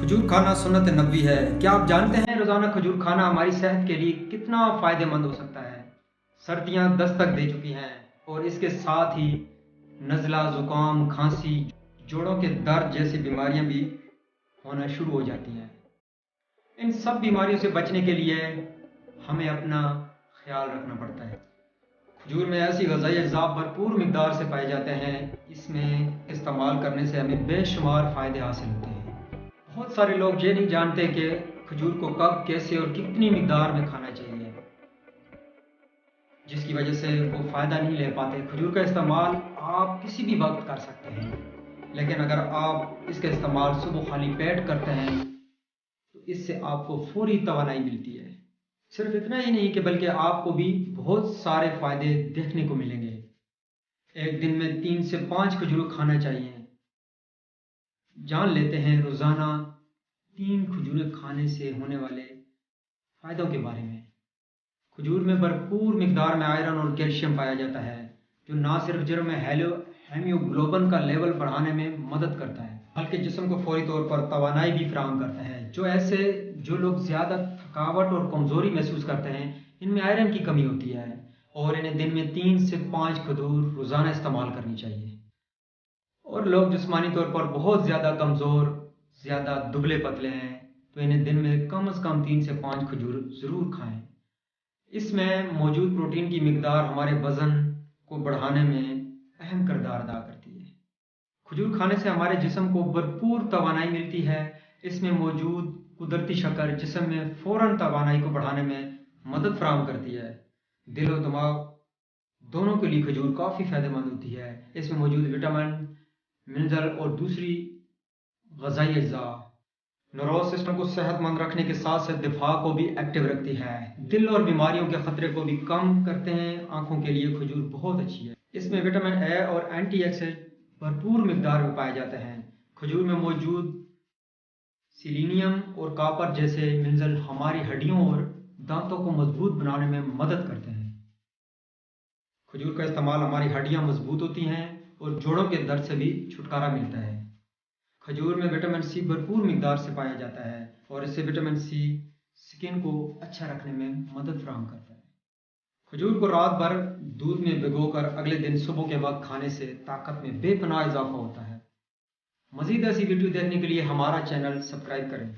खजूर खाना सुन्नत नबवी है। क्या आप जानते हैं रोज़ाना खजूर खाना हमारी सेहत के लिए कितना फ़ायदेमंद हो सकता है। सर्दियां दस्तक दे चुकी हैं और इसके साथ ही नज़ला, ज़ुकाम, खांसी, जोड़ों के दर्द जैसी बीमारियां भी होना शुरू हो जाती हैं। इन सब बीमारियों से बचने के लिए हमें अपना ख्याल रखना पड़ता है। खजूर में ऐसी ग़िज़ाई अज़्ज़ा भरपूर मिक़दार से पाए जाते हैं। इसमें इस्तेमाल करने से हमें बेशुमार फ़ायदे हासिल होते हैं। बहुत सारे लोग ये नहीं जानते कि खजूर को कब, कैसे और कितनी मिक़दार में खाना चाहिए, जिसकी वजह से वो फ़ायदा नहीं ले पाते। खजूर का इस्तेमाल आप किसी भी वक्त कर सकते हैं, लेकिन अगर आप इसका इस्तेमाल सुबह खाली पेट करते हैं तो इससे आपको फौरी तवानाई मिलती है। सिर्फ इतना ही नहीं कि बल्कि आपको भी बहुत सारे फ़ायदे देखने को मिलेंगे। एक दिन में 3 से 5 खजूर खाना चाहिए। जान लेते हैं रोज़ाना 3 खजूरें खाने से होने वाले फ़ायदों के बारे में। खजूर में भरपूर मिक़दार में आयरन और कैल्शियम पाया जाता है, जो ना सिर्फ जिस्म में हीमोग्लोबिन का लेवल बढ़ाने में मदद करता है, बल्कि जिस्म को फौरी तौर पर तवानाई भी फराहम करता है। जो लोग ज़्यादा थकावट और कमज़ोरी महसूस करते हैं, इनमें आयरन की कमी होती है और इन्हें दिन में 3 से 5 खजूर रोज़ाना इस्तेमाल करनी चाहिए। और लोग जिस्मानी तौर पर बहुत ज़्यादा कमज़ोर, ज़्यादा दुबले पतले हैं, तो इन्हें दिन में कम से कम 3 से 5 खजूर ज़रूर खाएं। इसमें मौजूद प्रोटीन की मिक़दार हमारे वज़न को बढ़ाने में अहम किरदार अदा करती है। खजूर खाने से हमारे जिस्म को भरपूर तवानाई मिलती है। इसमें मौजूद कुदरती शक्कर जिस्म में फ़ौरन तवानाई को बढ़ाने में मदद फराहम करती है। दिल और दिमाग दोनों के लिए खजूर काफ़ी फ़ायदेमंद होती है। इसमें मौजूद विटामिन, मिनरल और दूसरी ग़िज़ाई अज़्ज़ा नर्वस सिस्टम को सेहतमंद रखने के साथ साथ दिफा को भी एक्टिव रखती है। दिल और बीमारियों के खतरे को भी कम करते हैं। आंखों के लिए खजूर बहुत अच्छी है। इसमें विटामिन ए और एंटीऑक्सीडेंट भरपूर मिक़दार में पाए जाते हैं। खजूर में मौजूद सेलेनियम और कॉपर जैसे मिनरल हमारी हड्डियों और दांतों को मजबूत बनाने में मदद करते हैं। खजूर का इस्तेमाल हमारी हड्डियां मजबूत होती हैं और जोड़ों के दर्द से भी छुटकारा मिलता है। खजूर में विटामिन सी भरपूर मिक़दार से पाया जाता है और इससे विटामिन सी स्किन को अच्छा रखने में मदद फराहम करता है। खजूर को रात भर दूध में भिगोकर अगले दिन सुबह के वक्त खाने से ताकत में बेपनाह इजाफा होता है। मज़ीद ऐसी वीडियो देखने के लिए हमारा चैनल सब्सक्राइब करें।